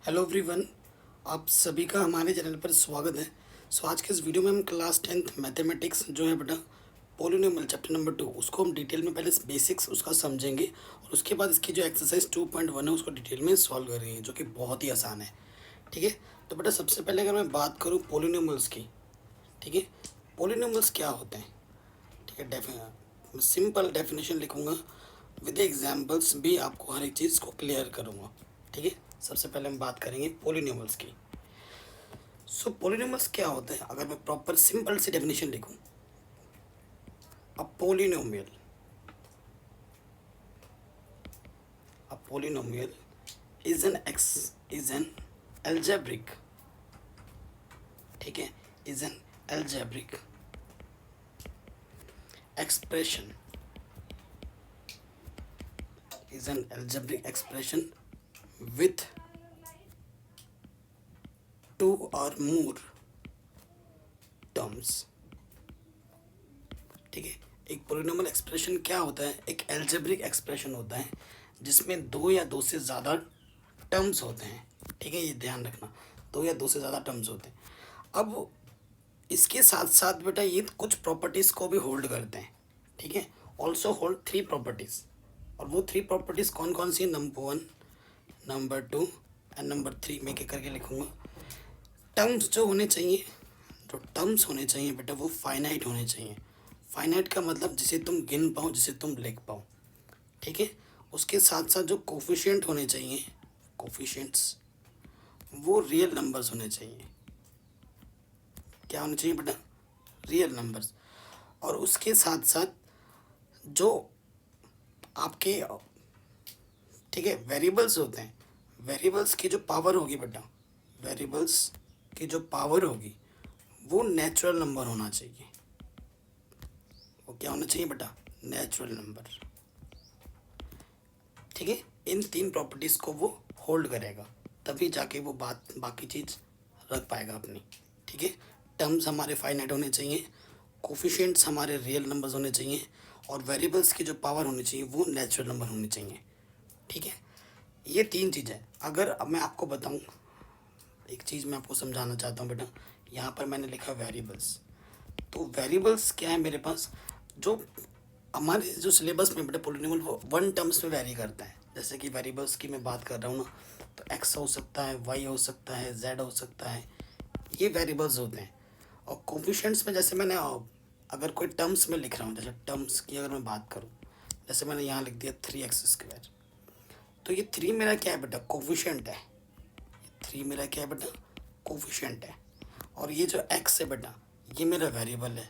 Hello everyone, आप सभी का हमारे चैनल पर स्वागत है। आज के इस वीडियो में हम क्लास 10th मैथमेटिक्स जो है बेटा पोलिनोमियल चैप्टर नंबर 2 उसको हम डिटेल में पहले बेसिक्स उसका समझेंगे और उसके बाद इसकी जो एक्सरसाइज 2.1 है उसको डिटेल में सॉल्व करेंगे जो कि बहुत ही आसान है। ठीक है, तो बेटा सबसे पहले अगर मैं बात करूँ पोलिनोमियल्स की, ठीक है, पोलिनोमियल्स क्या होते हैं, ठीक है, सिंपल डेफिनेशन लिखूँगा विद एग्जाम्पल्स भी आपको हर एक चीज़ को क्लियर करूँगा। ठीक है, सबसे पहले हम बात करेंगे पोलिनोमियल्स की। पोलिनोमियल्स क्या होते हैं, अगर मैं प्रॉपर सिंपल सी डेफिनेशन लिखूं, अ पोलिनोमियल इज एन एल्जेब्रिक, ठीक है, is an algebraic expression with two or more terms। ठीक है, एक पोलिनोमियल एक्सप्रेशन क्या होता है, एक एल्जेब्रिक एक्सप्रेशन होता है जिसमें दो या दो से ज़्यादा टर्म्स होते हैं। ठीक है, ये ध्यान रखना, दो या दो से ज़्यादा टर्म्स होते हैं। अब इसके साथ साथ बेटा ये कुछ प्रॉपर्टीज़ को भी होल्ड करते हैं। ठीक है, ऑल्सो होल्ड थ्री प्रॉपर्टीज़, और वो थ्री प्रॉपर्टीज़ कौन कौन सी, नंबर 1, नंबर 2 एंड नंबर 3 मैं क्या करके लिखूँगा। टर्म्स जो होने चाहिए, जो टर्म्स होने चाहिए बेटा वो फाइनाइट होने चाहिए। फाइनाइट का मतलब जिसे तुम गिन पाओ, जिसे तुम लिख पाओ। ठीक है, उसके साथ साथ जो कोफिशिएंट होने चाहिए, कोफिशिएंट्स वो रियल नंबर्स होने चाहिए। क्या होने चाहिए बेटा, रियल नंबर्स। और उसके साथ साथ जो आपके, ठीक है, वेरिएबल्स होते हैं, वेरिएबल्स की जो पावर होगी बेटा, वेरिएबल्स की जो पावर होगी वो नेचुरल नंबर होना चाहिए। वो क्या होना चाहिए बेटा, नेचुरल नंबर। ठीक है, इन तीन प्रॉपर्टीज़ को वो होल्ड करेगा, तभी जाके वो बात बाकी चीज़ रख पाएगा अपनी। ठीक है, टर्म्स हमारे फाइनाइट होने चाहिए, कोफिशिएंट्स हमारे रियल नंबर्स होने चाहिए, और वेरिएबल्स की जो पावर होनी चाहिए वो नेचुरल नंबर होनी चाहिए। ठीक है, ये तीन चीज़ें। अगर अब मैं आपको बताऊं, एक चीज़ मैं आपको समझाना चाहता हूँ बेटा, यहाँ पर मैंने लिखा वेरिएबल्स। तो वेरिएबल्स क्या है मेरे पास, जो हमारे जो सिलेबस में बेटा पोलिनोमियल वो वन टर्म्स में वेरी करता है। जैसे कि वेरिएबल्स की मैं बात कर रहा हूँ ना, तो एक्स हो सकता है, वाई हो सकता है, जेड हो सकता है, ये वेरिएबल्स होते हैं। और कोफिशिएंट्स में जैसे मैंने अगर कोई टर्म्स में लिख रहा हूँ, जैसे टर्म्स की अगर मैं बात करूँ, जैसे मैंने यहाँ लिख दिया 3x², तो ये 3 मेरा क्या है बेटा, कोफिशिएंट है। 3 मेरा क्या है बेटा, कोफिशिएंट है। और ये जो x है बेटा ये मेरा वेरिएबल है।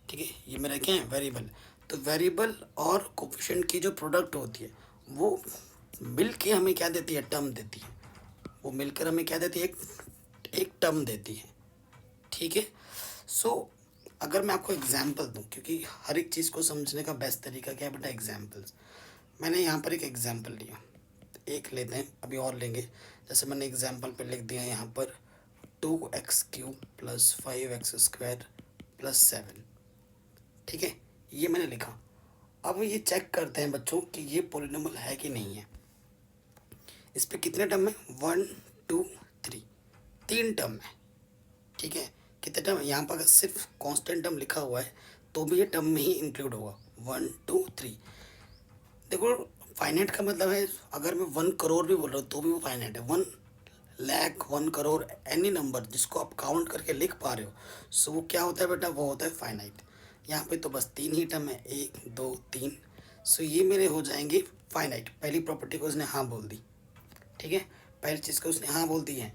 ठीक है, ये मेरा क्या है, वेरिएबल। तो वेरिएबल और कोफिशिएंट की जो प्रोडक्ट होती है वो मिल के हमें क्या देती है, टर्म देती है। वो मिलकर हमें क्या देती है, एक टर्म देती है। ठीक है, अगर मैं आपको एग्जांपल दूं, क्योंकि हर एक चीज़ को समझने का बेस्ट तरीका क्या है बेटा, एग्जांपल्स। मैंने यहाँ पर एक एग्जांपल लिया, एक लेते हैं, अभी और लेंगे। जैसे मैंने एग्जांपल पे लिख दिया यहाँ पर 2x³ + 5x² + 7। ठीक है, ये मैंने लिखा। अब ये चेक करते हैं बच्चों कि ये पोलिनोमियल है कि नहीं है। इस पे कितने टर्म है, 1 2 3, 3 टर्म है। ठीक है, कितने टर्म है, यहाँ पर अगर सिर्फ कांस्टेंट टर्म लिखा हुआ है तो भी ये टर्म में ही इंक्लूड होगा, 1 2 3। देखो फाइनाइट का मतलब है, अगर मैं 1 करोड़ भी बोल रहा हूँ तो भी वो फाइनाइट है। 1 लाख, 1 करोड़, एनी नंबर जिसको आप काउंट करके लिख पा रहे हो, सो वो क्या होता है बेटा, वो होता है फाइनाइट। यहाँ पे तो बस 3 ही टर्म है, 1 2 3, सो ये मेरे हो जाएंगे फाइनाइट। पहली प्रॉपर्टी को उसने हाँ बोल दी। ठीक है, पहली चीज़ को उसने हाँ बोल दी है।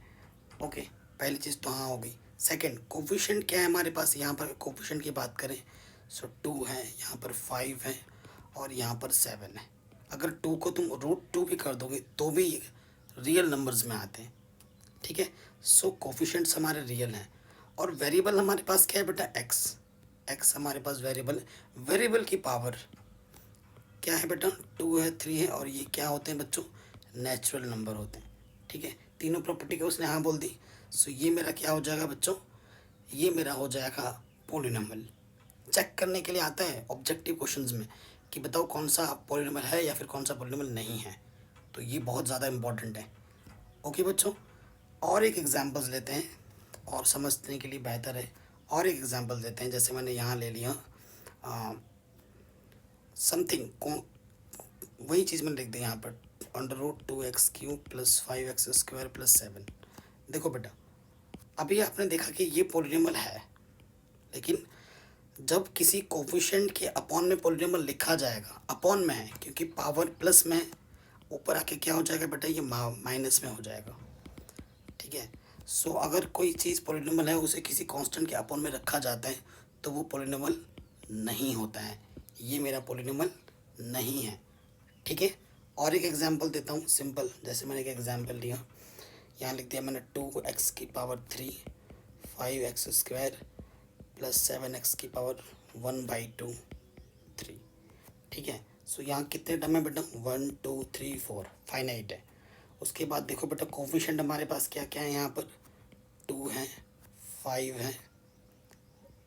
ओके, पहली चीज़ तो हाँ हो गई। सेकंड, कोफिशिएंट क्या है हमारे पास, यहाँ पर कोफिशिएंट की बात करें, सो 2 है, यहाँ पर 5 है, और यहाँ पर 7 है। अगर 2 को तुम √2 भी कर दोगे तो भी रियल नंबर्स में आते हैं। ठीक है, सो कोफिशिएंट्स हमारे रियल हैं। और वेरिएबल हमारे पास क्या है बेटा, एक्स। एक्स हमारे पास वेरिएबल, वेरिएबल की पावर क्या है बेटा, 2 है, 3 है, और ये क्या होते हैं बच्चों, नेचुरल नंबर होते हैं। ठीक है, तीनों प्रॉपर्टी को उसने हाँ बोल दी, सो ये मेरा क्या हो जाएगा बच्चों, ये मेरा हो जाएगा पोलिनोमियल। चेक करने के लिए आता है ऑब्जेक्टिव क्वेश्चंस में कि बताओ कौन सा पोलिनोमियल है या फिर कौन सा पोलिनोमियल नहीं है, तो ये बहुत ज़्यादा इंपॉर्टेंट है। ओके बच्चों, और एक एग्जांपल्स लेते हैं और समझने के लिए बेहतर है। और एक एग्जांपल देते हैं, जैसे मैंने यहाँ ले लिया समथिंग, वही चीज़ मैंने लिख दी यहाँ पर, √2x³ + 5x² + 7। देखो बेटा, अभी आपने देखा कि ये पॉलिनॉमियल है, लेकिन जब किसी कोफिशिएंट के अपॉन में पॉलिनॉमियल लिखा जाएगा, अपॉन में है क्योंकि पावर प्लस में, ऊपर आके क्या हो जाएगा बेटा, ये माइनस में हो जाएगा। ठीक है, सो अगर कोई चीज़ पॉलिनॉमियल है, उसे किसी कांस्टेंट के अपॉन में रखा जाता है तो वो पॉलिनॉमियल नहीं होता है। ये मेरा पॉलिनॉमियल नहीं है। ठीक है, और एक एग्जांपल देता हूँ सिंपल, जैसे मैंने एक एग्जांपल लिया, यहाँ लिख दिया मैंने 2x³ 5x² + 7x⁻1/2 3। ठीक है, सो यहाँ कितने टर्म है बेटा, 1 2 3 4, फाइनाइट है। उसके बाद देखो बेटा, कोफिशिएंट हमारे पास क्या क्या है, यहाँ पर 2 है, 5 है,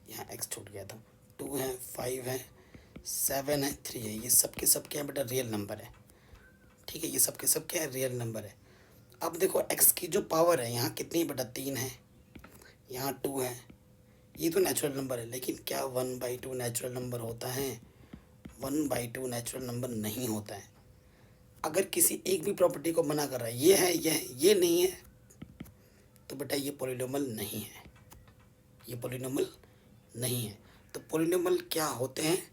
यहाँ x छूट गया था, 2 है, 5 है, 7 है, 3 है। ये सब के सब क्या है बेटा, रियल नंबर है। ठीक है, ये सब के सब क्या है, रियल नंबर है। अब देखो x की जो पावर है यहाँ कितनी है बेटा, 3 है, यहाँ 2 है, ये तो नेचुरल नंबर है, लेकिन क्या 1/2 नेचुरल नंबर होता है? 1/2 नेचुरल नंबर नहीं होता है। अगर किसी एक भी प्रॉपर्टी को मना कर रहा है, ये है, ये नहीं है, तो बेटा ये पॉलिनॉमियल नहीं है, ये पॉलिनॉमियल नहीं है। तो पॉलिनॉमियल क्या होते हैं,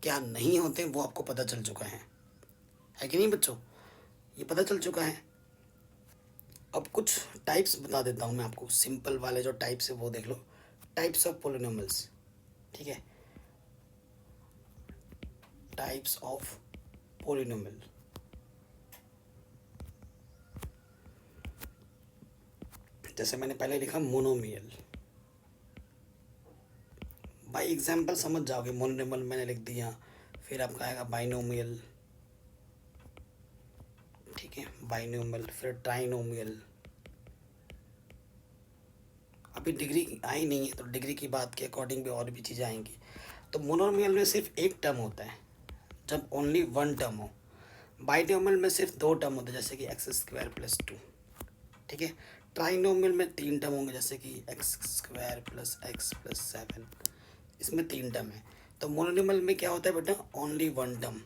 क्या नहीं होते हैं, वो आपको पता चल चुका है कि नहीं बच्चों? ये पता चल चुका है। अब कुछ टाइप्स बता देता हूँ मैं आपको, सिंपल वाले जो टाइप्स है वो देख लो, टाइप्स ऑफ पॉलिनॉमियल्स। ठीक है, टाइप्स ऑफ पॉलिनॉमियल। जैसे मैंने पहले लिखा मोनोमियल, बाई एग्जाम्पल समझ जाओगे। मोनोमियल मैंने लिख दिया, फिर आपका आएगा बाइनोमियल। ठीक है, बाइनोमियल, फिर ट्राइनोमियल। अभी डिग्री आई नहीं है, तो डिग्री की बात के अकॉर्डिंग भी और भी चीज़ें आएंगी। तो मोनोमियल में सिर्फ एक टर्म होता है, जब ओनली वन टर्म हो। बाइनोमियल में सिर्फ दो टर्म होते हैं, जैसे कि x² + 2। ठीक है, ट्राइनोमियल में 3 टर्म होंगे, जैसे कि x² + x + 7। इसमें 3 टर्म है। तो मोनोमियल में क्या होता है बेटा, ओनली वन टर्म।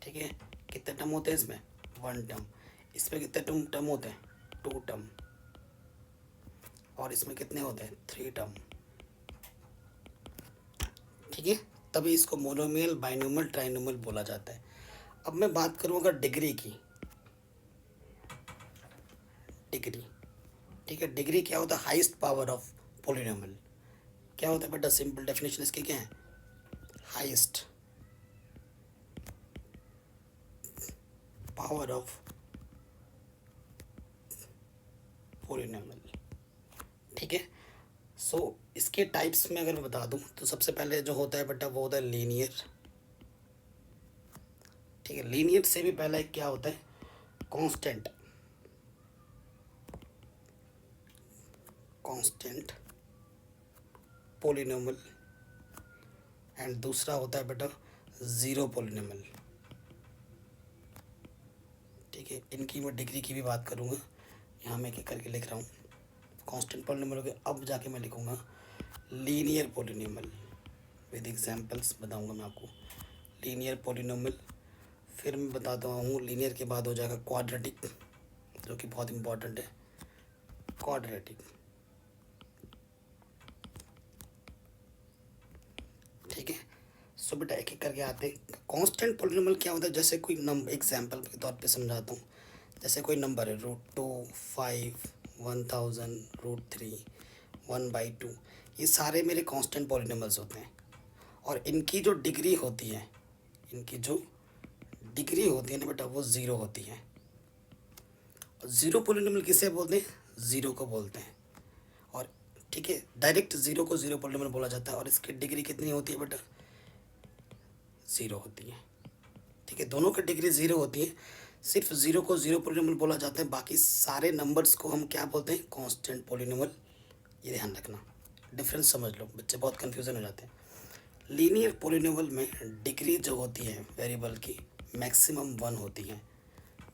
ठीक है, कितने टर्म होते हैं इसमें, 1 टर्म। इसमें कितने टर्म होते हैं, 2 टर्म। और इसमें कितने होते हैं, 3 टर्म। ठीक है, तभी इसको मोनोमियल, बाइनोमियल, ट्राइनोमियल बोला जाता है। अब मैं बात करूँ अगर डिग्री की, डिग्री। ठीक है, डिग्री क्या होता है, हाईएस्ट पावर ऑफ पॉलिनोमियल। क्या होता है बेटा, सिंपल डेफिनेशन इसकी क्या है, हाईएस्ट पावर ऑफ पॉलिनोमियल। ठीक है, सो इसके टाइप्स में अगर मैं बता दूं, तो सबसे पहले जो होता है बेटा वो होता है लीनियर। ठीक है, लीनियर से भी पहले क्या होता है, कांस्टेंट। Constant polynomial. एंड दूसरा होता है बेटा ज़ीरो पॉलिनोमियल। ठीक है, इनकी मैं डिग्री की भी बात करूँगा, यहाँ मैं एक करके लिख रहा हूँ। कांस्टेंट पॉलिनोमियल के अब जाके मैं लिखूँगा लीनियर पॉलिनोमियल, विद एग्जांपल्स बताऊँगा मैं आपको। लीनियर पॉलिनोमियल, फिर मैं बताता हूँ लीनियर के बाद हो जाएगा क्वाड्रेटिक, जो कि बहुत इम्पोर्टेंट है, क्वाड्रेटिक। ठीक है, सो बेटा एक एक करके आते हैं। कांस्टेंट पॉलिनोमियल क्या होता है, जैसे कोई नंबर, एग्जांपल के तौर पे समझाता हूँ। जैसे कोई नंबर है, √2, 5, 1000, √3, 1/2, ये सारे मेरे कांस्टेंट पॉलिनोमियल्स होते हैं। और इनकी जो डिग्री होती है, इनकी जो डिग्री होती है ना बेटा, वो ज़ीरो होती है। और ज़ीरो पॉलिनोमियल किसे बोलते हैं, ज़ीरो को बोलते हैं। और ठीक है, डायरेक्ट ज़ीरो को ज़ीरो पॉलिनोमियल बोला जाता है। और इसकी डिग्री कितनी होती है बेटा, ज़ीरो होती है। ठीक है, दोनों की डिग्री ज़ीरो होती है। सिर्फ ज़ीरो को ज़ीरो पॉलिनोमियल बोला जाता है, बाकी सारे नंबर्स को हम क्या बोलते हैं, कांस्टेंट पॉलिनोमियल। ये ध्यान रखना, डिफरेंस समझ लो, बच्चे बहुत कन्फ्यूज़न हो जाते हैं। लीनियर पॉलिनोमियल में डिग्री जो होती है वेरिएबल की, मैक्सिमम 1 होती है।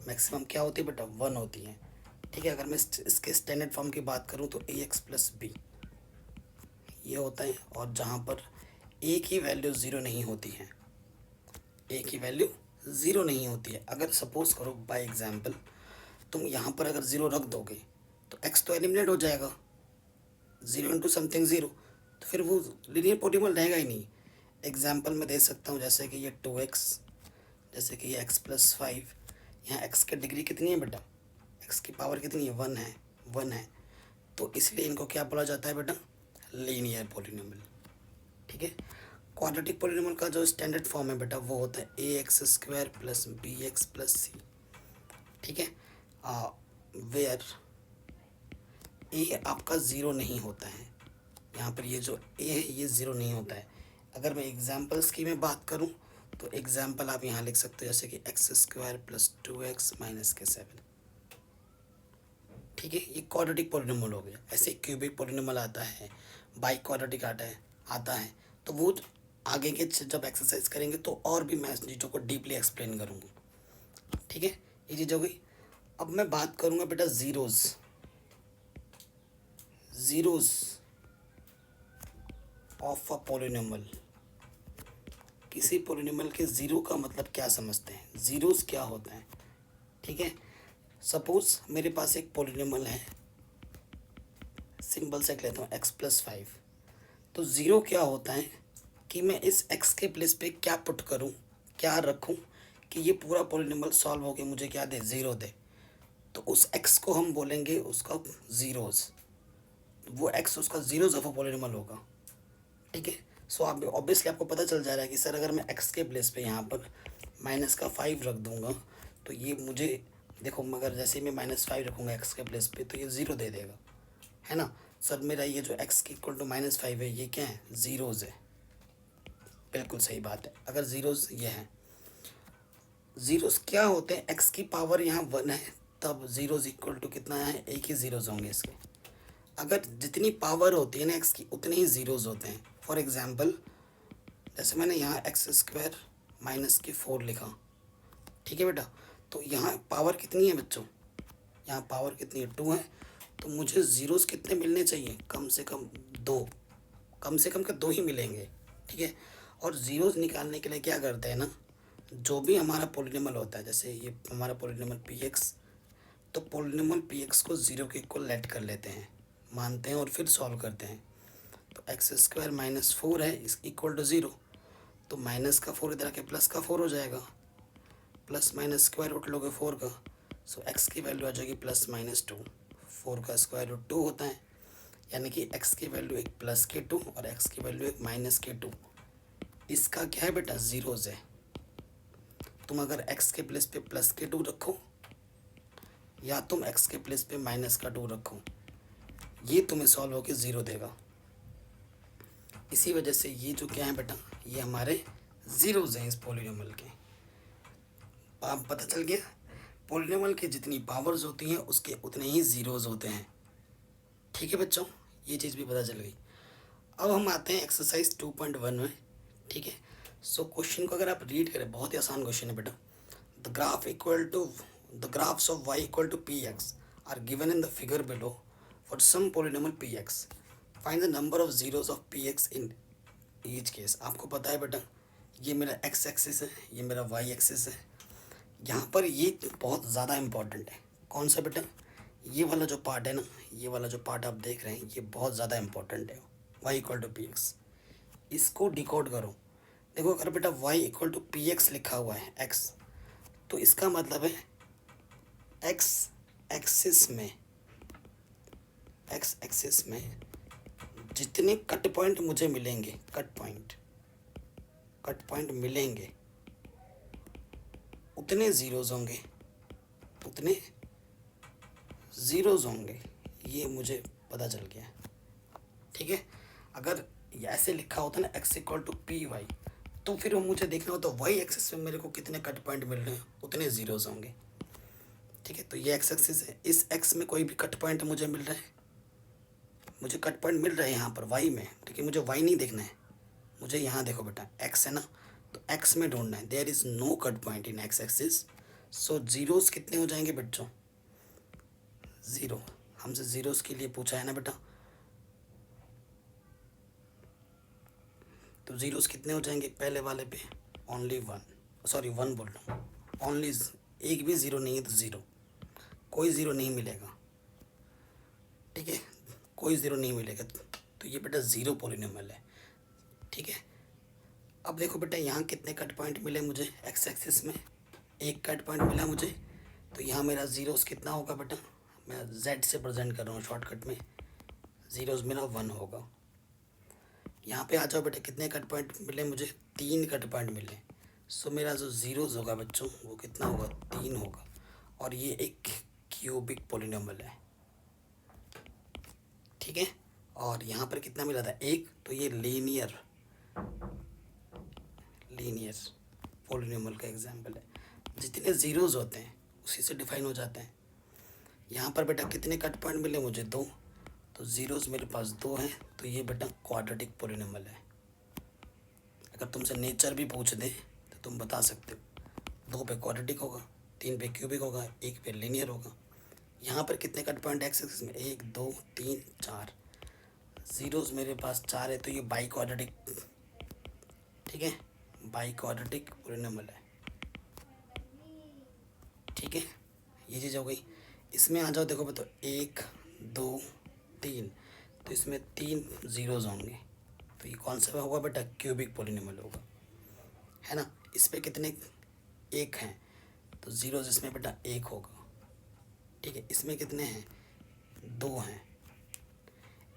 मैक्सिमम क्या होती है बेटा, 1 होती है। ठीक है। अगर मैं इसके स्टैंडर्ड फॉर्म की बात करूँ तो ए एक्स प्लस बी ये होता है, और जहाँ पर ए की वैल्यू ज़ीरो नहीं होती है, ए की वैल्यू ज़ीरो नहीं होती है। अगर सपोज करो बाय एग्जांपल तुम यहाँ पर अगर ज़ीरो रख दोगे तो एक्स तो एलिमिनेट हो जाएगा, ज़ीरो इंटू समथिंग ज़ीरो, तो फिर वो लीनियर पॉलिनॉमियल रहेगा ही नहीं। एग्जांपल मैं दे सकता हूँ, जैसे कि ये 2x, जैसे कि ये x प्लस 5, यहाँ x की डिग्री कितनी है बेटा, x की पावर कितनी है, 1 है, 1 है, तो इसलिए इनको क्या बोला जाता है बेटा, लीनियर पॉलिनॉमियल। ठीक है। क्वाड्रेटिक पॉलिनॉमियल का जो स्टैंडर्ड फॉर्म है बेटा वो होता है A X square plus B X plus C. ठीक है। वेयर ए आपका ज़ीरो नहीं होता है, यहाँ पर ये जो ए है ये ज़ीरो नहीं होता है। अगर मैं एग्जांपल्स की मैं बात करूँ तो एग्जांपल आप यहाँ लिख सकते हो, जैसे कि x square plus 2x minus के 7। ठीक है, ये क्वाड्रेटिक पॉलिनॉमियल हो गया। ऐसे क्यूबिक पॉलिनॉमियल आता है, बाई क्वाड्रेटिक आता है, तो वो आगे के जब एक्सरसाइज करेंगे तो और भी मैं चीज़ों को डीपली एक्सप्लेन करूँगा। ठीक है, ये चीज़ हो गई। अब मैं बात करूँगा बेटा ज़ीरोज़ ऑफ अ पॉलिनॉमियल। किसी पॉलिनॉमियल के ज़ीरो का मतलब क्या समझते हैं, ज़ीरोज़ क्या होता है। ठीक है, सपोज मेरे पास एक पॉलिनॉमियल है, सिंपल से लेता हूँ x प्लस 5, तो ज़ीरो क्या होता है कि मैं इस x के प्लेस पे क्या पुट करूँ, क्या रखूँ कि ये पूरा पॉलिनॉमियल सॉल्व होके मुझे क्या दे, ज़ीरो दे। तो उस x को हम बोलेंगे उसका ज़ीरोज़, वो x उसका ज़ीरोज़ ऑफ अ पॉलिनॉमियल होगा। ठीक है। सो आप ऑब्वियसली आपको पता चल जा रहा है कि सर अगर मैं x के प्लेस पे यहाँ पर माइनस का 5 रख दूँगा तो ये मुझे देखो, मगर जैसे ही मैं -5 रखूँगा x के प्लेस पे तो ये ज़ीरो दे देगा, है ना। सर मेरा ये जो x की इक्वल टू -5 है ये क्या है, ज़ीरोज़ है। बिल्कुल सही बात है। अगर ज़ीरोज़ ये है, ज़ीरोज़ क्या होते हैं, x की पावर यहाँ 1 है तब ज़ीरोज़ इक्वल टू कितना है, एक ही ज़ीरोज़ होंगे इसके। अगर जितनी पावर होती है ना x की उतने ही ज़ीरोज़ होते हैं। फॉर एग्ज़ाम्पल जैसे मैंने यहाँ एक्स स्क्वायर माइनस के 4 लिखा, ठीक है बेटा, तो यहाँ पावर कितनी है बच्चों, यहाँ पावर कितनी है, 2 है, तो मुझे ज़ीरोज़ कितने मिलने चाहिए, कम से कम 2, कम से कम के 2 ही मिलेंगे। ठीक है। और ज़ीरोज़ निकालने के लिए क्या करते हैं ना, जो भी हमारा पॉलिनॉमियल होता है, जैसे ये हमारा पॉलिनॉमियल पी एक्स, तो पॉलिनॉमियल पी एक्स को ज़ीरो के इक्वल लेट कर लेते हैं, मानते हैं और फिर सॉल्व करते हैं। तो एक्स स्क्वायर माइनस 4 है इस इक्वल टू ज़ीरो, तो माइनस का 4 इधर आके प्लस का 4 हो जाएगा, प्लस माइनस स्क्वायर रूट लोगे 4 का, सो एक्स की वैल्यू आ जाएगी +-2। 4 का स्क्वायर रूट 2 होता है, यानी कि एक्स की वैल्यू एक प्लस के 2 और एक्स की वैल्यू एक माइनस के 2। इसका क्या है बेटा, ज़ीरोज़ है। तुम अगर एक्स के प्लेस पे प्लस के 2 रखो या तुम एक्स के प्लेस पे माइनस का 2 रखो, ये तुम्हें सॉल्व होकर ज़ीरो देगा। इसी वजह से ये जो क्या है बेटा, ये हमारे ज़ीरोज़ हैं इस पॉलिनॉमियल के। आप पता चल गया, पॉलिनॉमियल की जितनी पावर्स होती हैं उसके उतने ही ज़ीरोज़ होते हैं। ठीक है बच्चों, ये चीज़ भी पता चल गई। अब हम आते हैं एक्सरसाइज 2.1 में। ठीक है। सो क्वेश्चन को अगर आप रीड करें, बहुत ही आसान क्वेश्चन है बेटा। The graphs of y equal to p x are given in the figure below for some polynomial p x, find the number of zeros of p x in each case. आपको पता है बेटा, ये मेरा x axis है, ये मेरा Y axis है। यहाँ पर ये बहुत ज़्यादा इम्पॉर्टेंट है। कौन सा बेटा, ये वाला जो पार्ट है ना, ये वाला जो पार्ट आप देख रहे हैं ये बहुत ज़्यादा इम्पॉर्टेंट है। y equal to p x, इसको डिकोड करो। देखो अगर बेटा y equal to p x लिखा हुआ है x, तो इसका मतलब है x एक्सिस में जितने कट पॉइंट मुझे मिलेंगे, कट पॉइंट मिलेंगे उतने ज़ीरोज़ होंगे, ये मुझे पता चल गया। ठीक है। अगर ऐसे लिखा होता ना x equal to p y, तो फिर वो मुझे देखना होता वाई एक्सिस में मेरे को कितने कट पॉइंट मिल रहे हैं, उतने ज़ीरोज़ होंगे। ठीक है। तो ये एक्स एक्सिस है, इस एक्स में कोई भी कट पॉइंट मुझे मिल रहा है, मुझे कट पॉइंट मिल रहा है यहाँ पर वाई में, लेकिन मुझे वाई नहीं देखना है, मुझे यहाँ देखो बेटा एक्स है ना, तो एक्स में ढूंढना है। There is no cut point in x axis, so zeros कितने हो जाएंगे बच्चों, ज़ीरो, हमसे ज़ीरोस के लिए पूछा है ना बेटा, तो ज़ीरोस कितने हो जाएंगे पहले वाले पे, ओनली वन, सॉरी वन बोल रहा हूँ, ओनली एक भी ज़ीरो नहीं है तो ज़ीरो, कोई ज़ीरो नहीं मिलेगा, ठीक है, कोई ज़ीरो नहीं मिलेगा, तो ये बेटा ज़ीरो पॉलिनोमियल है, ठीक है। अब देखो बेटा यहाँ कितने कट पॉइंट मिले मुझे, एक्स एक्सिस में एक कट पॉइंट मिला मुझे, तो यहाँ मेरा ज़ीरोस कितना होगा बेटा, मैं जेड से प्रेजेंट कर रहा हूँ शॉर्टकट में, ज़ीरोस मेरा वन होगा। यहाँ पे आ जाओ बेटा, कितने कट पॉइंट मिले मुझे, तीन कट पॉइंट मिले, सो मेरा जो ज़ीरोस होगा बच्चों वो कितना होगा, तीन होगा, और ये एक क्यूबिक पॉलिनोमियल है, ठीक है। और यहाँ पर कितना मिला था, एक, तो ये लीनियर पॉलिनोमियल का एग्जाम्पल है, जितने ज़ीरोज़ होते हैं उसी से डिफाइन हो जाते हैं। यहाँ पर बेटा कितने कट पॉइंट मिले मुझे, दो, तो ज़ीरोज़ मेरे पास दो हैं, तो ये बेटा क्वाड्रेटिक पॉलिनोमियल है। अगर तुमसे नेचर भी पूछ दे तो तुम बता सकते हो, दो पे क्वाड्रेटिक होगा, तीन पे क्यूबिक होगा, एक पे लीनियर होगा। यहाँ पर कितने कट पॉइंट एक्स एक्सिस में, एक, दो, तीन, चार, ज़ीरोज़ मेरे पास चार है, तो ये बाई क्वाड्रेटिक, ठीक है, बाई क्वाड्रेटिक पॉलिनोमियल है, ठीक है, ये चीज़ हो गई। इसमें आ जाओ, देखो बताओ, एक, दो, तीन, तो इसमें तीन ज़ीरोज़ होंगे, तो ये कौन सा होगा बेटा, क्यूबिक पॉलिनोमियल होगा, है ना। इस पे कितने एक हैं, तो ज़ीरोज़ इसमें बेटा एक होगा, ठीक है। इसमें कितने हैं, दो हैं,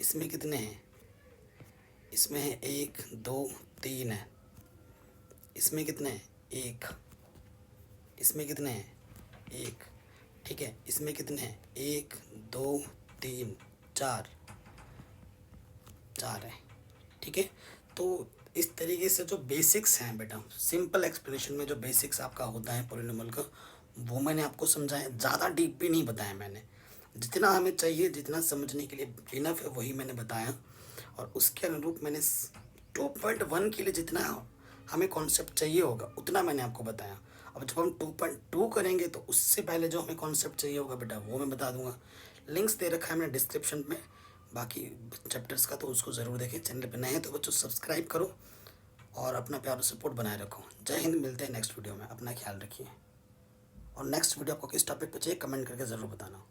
इसमें कितने हैं, इसमें है एक, दो, तीन है, इसमें कितने हैं, एक, इसमें कितने हैं, एक, ठीक है, इसमें कितने हैं, एक, दो, तीन, चार, चार है, ठीक है। तो इस तरीके से जो बेसिक्स हैं बेटा, सिंपल एक्सप्लेनेशन में जो बेसिक्स आपका होता है पॉलिनोमियल का, वो मैंने आपको समझाया, ज़्यादा डीप भी नहीं बताया मैंने, जितना हमें चाहिए, जितना समझने के लिए इनफ है वही मैंने बताया, और उसके अनुरूप मैंने 2.1 के लिए जितना हमें कॉन्सेप्ट चाहिए होगा उतना मैंने आपको बताया। अब जब हम 2.2 करेंगे तो उससे पहले जो हमें कॉन्सेप्ट चाहिए होगा बेटा वो मैं बता दूंगा, लिंक्स दे रखा है मैंने डिस्क्रिप्शन में बाकी चैप्टर्स का, तो उसको ज़रूर देखें। चैनल पर नए हैं तो बच्चों सब्सक्राइब करो और अपना प्यार और सपोर्ट बनाए रखो। जय हिंद, मिलते हैं नेक्स्ट वीडियो में, अपना ख्याल रखिए, और नेक्स्ट वीडियो आपको किस टॉपिक पर चाहिए कमेंट करके ज़रूर बताना।